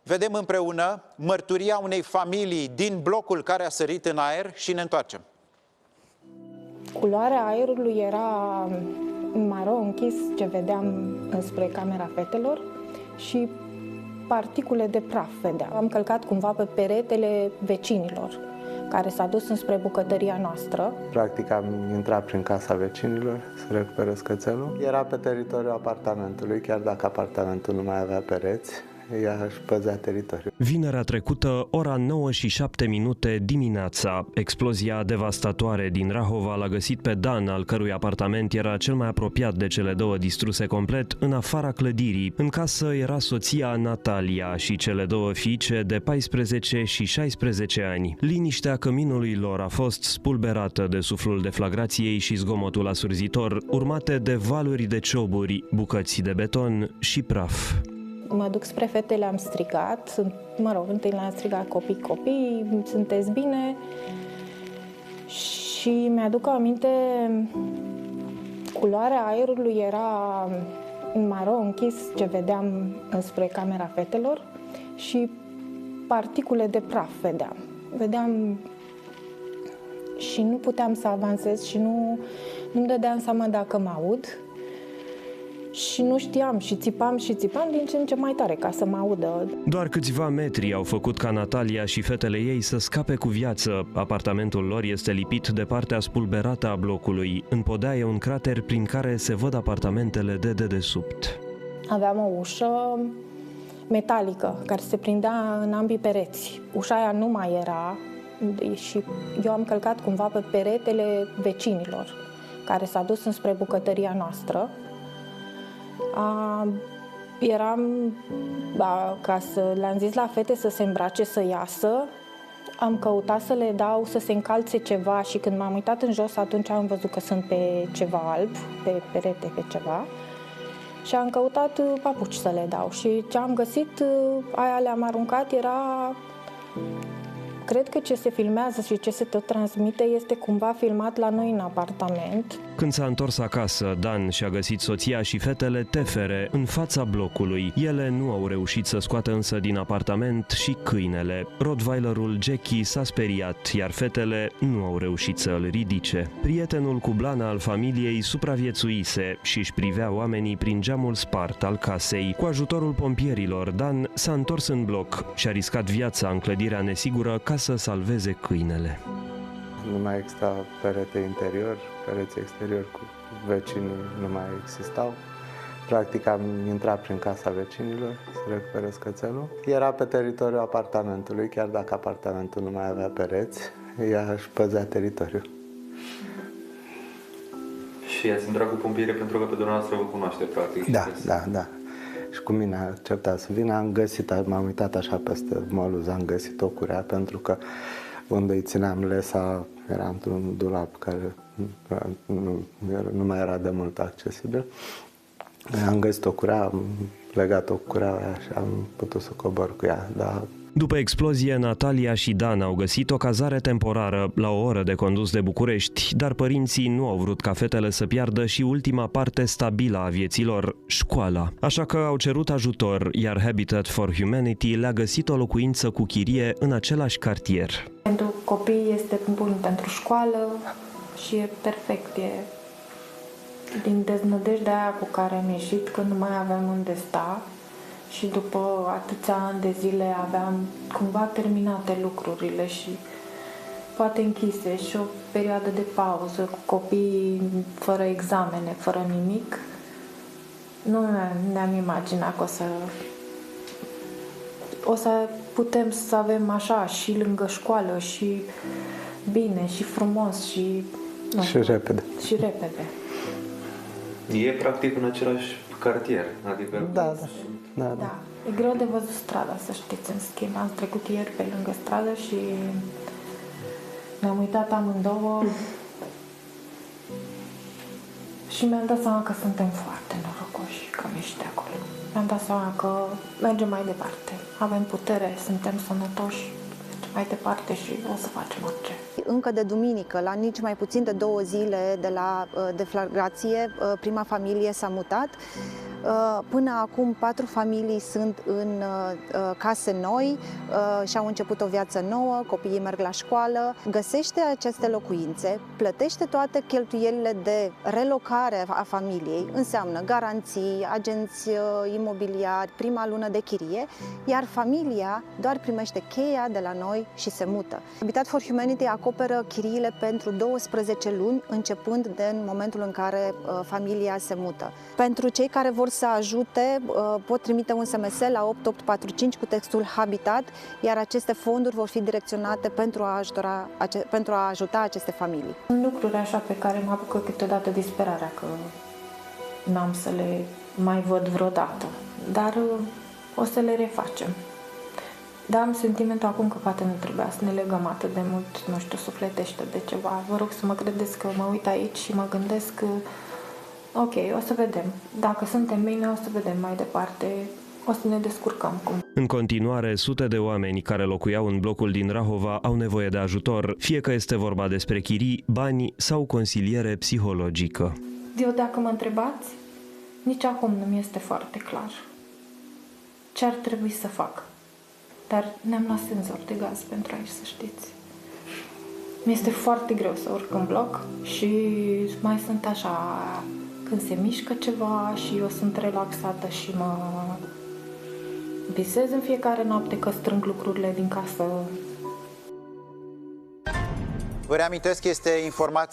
Vedem împreună mărturia unei familii din blocul care a sărit în aer și ne întoarcem. Culoarea aerului era maro închis, ce vedeam spre camera fetelor, și particule de praf vedeam. Am călcat cumva pe peretele vecinilor, care s-a dus înspre bucătăria noastră. Practic am intrat prin casa vecinilor să recuperez cățelul. Era pe teritoriul apartamentului, chiar dacă apartamentul nu mai avea pereți, ea își păzea teritoriul. Vinerea trecută, ora 9:07 dimineața, explozia devastatoare din Rahova l-a găsit pe Dan, al cărui apartament era cel mai apropiat de cele două distruse complet, în afara clădirii. În casă era soția Natalia și cele două fiice de 14 și 16 ani. Liniștea căminului lor a fost spulberată de suflul deflagrației și zgomotul asurzitor, urmate de valuri de cioburi, bucăți de beton și praf. Mă duc spre fetele, am strigat, întâi le-am strigat copii, sunteți bine? Și mi-aduc aminte, culoarea aerului era maro închis, ce vedeam înspre camera fetelor, și particule de praf vedeam și nu puteam să avansez și nu-mi dădeam seama dacă mă aud. Și nu știam, și țipam din ce în ce mai tare ca să mă audă. Doar câțiva metri au făcut ca Natalia și fetele ei să scape cu viață. Apartamentul lor este lipit de partea spulberată a blocului. În podea e un crater prin care se văd apartamentele de dedesubt. Aveam o ușă metalică care se prindea în ambii pereți. Ușa aia nu mai era și eu am călcat cumva pe peretele vecinilor, care s-a dus înspre bucătăria noastră. Ca să le-am zis la fete să se îmbrace, să iasă, am căutat să le dau să se încalțe ceva și când m-am uitat în jos, atunci am văzut că sunt pe ceva alb, pe perete, pe ceva, și am căutat papuci să le dau și ce am găsit, aia le-am aruncat, era... Cred că ce se filmează și ce se tot transmite este cumva filmat la noi în apartament. Când s-a întors acasă, Dan și-a găsit soția și fetele tefere în fața blocului. Ele nu au reușit să scoată însă din apartament și câinele. Rottweilerul Jackie s-a speriat, iar fetele nu au reușit să îl ridice. Prietenul cu blana al familiei supraviețuise și își privea oamenii prin geamul spart al casei. Cu ajutorul pompierilor, Dan s-a întors în bloc și a riscat viața în clădirea nesigură ca să salveze câinele. Nu mai exista perete interior, pereți exterior cu vecinii nu mai existau. Practic am intrat prin casa vecinilor să recuperez cățelul. Era pe teritoriul apartamentului, chiar dacă apartamentul nu mai avea pereți, ea își păzea teritoriul. Și ați intrat cu pompieri pentru că pe dumneavoastră vă cunoaște, practic. Da. Și cu mine a acceptat să vină, am găsit, m-am uitat așa peste măluz, am găsit o curea, pentru că unde îi țineam lesa era într-un dulap care nu mai era de mult accesibil. Am găsit o curea, am legat-o cu cureaua aia și am putut să cobor cu ea, dar... După explozie, Natalia și Dan au găsit o cazare temporară la o oră de condus de București, dar părinții nu au vrut ca fetele să piardă și ultima parte stabilă a vieții lor, școala. Așa că au cerut ajutor, iar Habitat for Humanity le-a găsit o locuință cu chirie în același cartier. Pentru copii este bun, pentru școală și e perfect, e din deznădejdea aia cu care am ieșit, că nu mai aveam unde sta. Și după atâția ani de zile aveam cumva terminate lucrurile și poate închise și o perioadă de pauză cu copii fără examene, fără nimic. Nu ne-am imaginat că o să putem să avem așa și lângă școală și bine și frumos și... repede. Și repede. E practic în același cartier, adică... Da. E greu de văzut strada, să știți, în schimb. Am trecut ieri pe lângă stradă și ne-am uitat amândouă și mi-am dat seama că suntem foarte norocoși că am ieșit de acolo. Mi-am dat seama că mergem mai departe. Avem putere, suntem sănătoși, mai departe și o să facem orice. Încă de duminică, la nici mai puțin de 2 zile de la deflagrație, prima familie s-a mutat. Până acum 4 familii sunt în case noi și au început o viață nouă, copiii merg la școală. Găsește aceste locuințe, plătește toate cheltuielile de relocare a familiei, înseamnă garanții, agenți imobiliari, prima lună de chirie, iar familia doar primește cheia de la noi și se mută. Habitat for Humanity acoperă chiriile pentru 12 luni, începând de în momentul în care familia se mută. Pentru cei care vor să ajute, pot trimite un SMS la 8845 cu textul Habitat, iar aceste fonduri vor fi direcționate pentru a ajuta aceste familii. Sunt lucruri așa pe care mă apucă câteodată disperarea că n-am să le mai văd vreodată, dar o să le refacem. Dar am sentimentul acum că poate nu trebuia să ne legăm atât de mult, nu știu, sufletește de ceva. Vă rog să mă credeți că mă uit aici și mă gândesc că ok, o să vedem. Dacă suntem bine, o să vedem mai departe. O să ne descurcăm cum. În continuare, sute de oameni care locuiau în blocul din Rahova au nevoie de ajutor, fie că este vorba despre chirii, bani sau consiliere psihologică. Eu, dacă mă întrebați, nici acum nu mi este foarte clar ce ar trebui să fac. Dar ne-am luat senzor de gaz pentru aici, să știți. Mi-este foarte greu să urc în bloc și mai sunt așa, când se mișcă ceva și eu sunt relaxată și mă visez în fiecare noapte că strâng lucrurile din casă. Vă reamintesc, este informația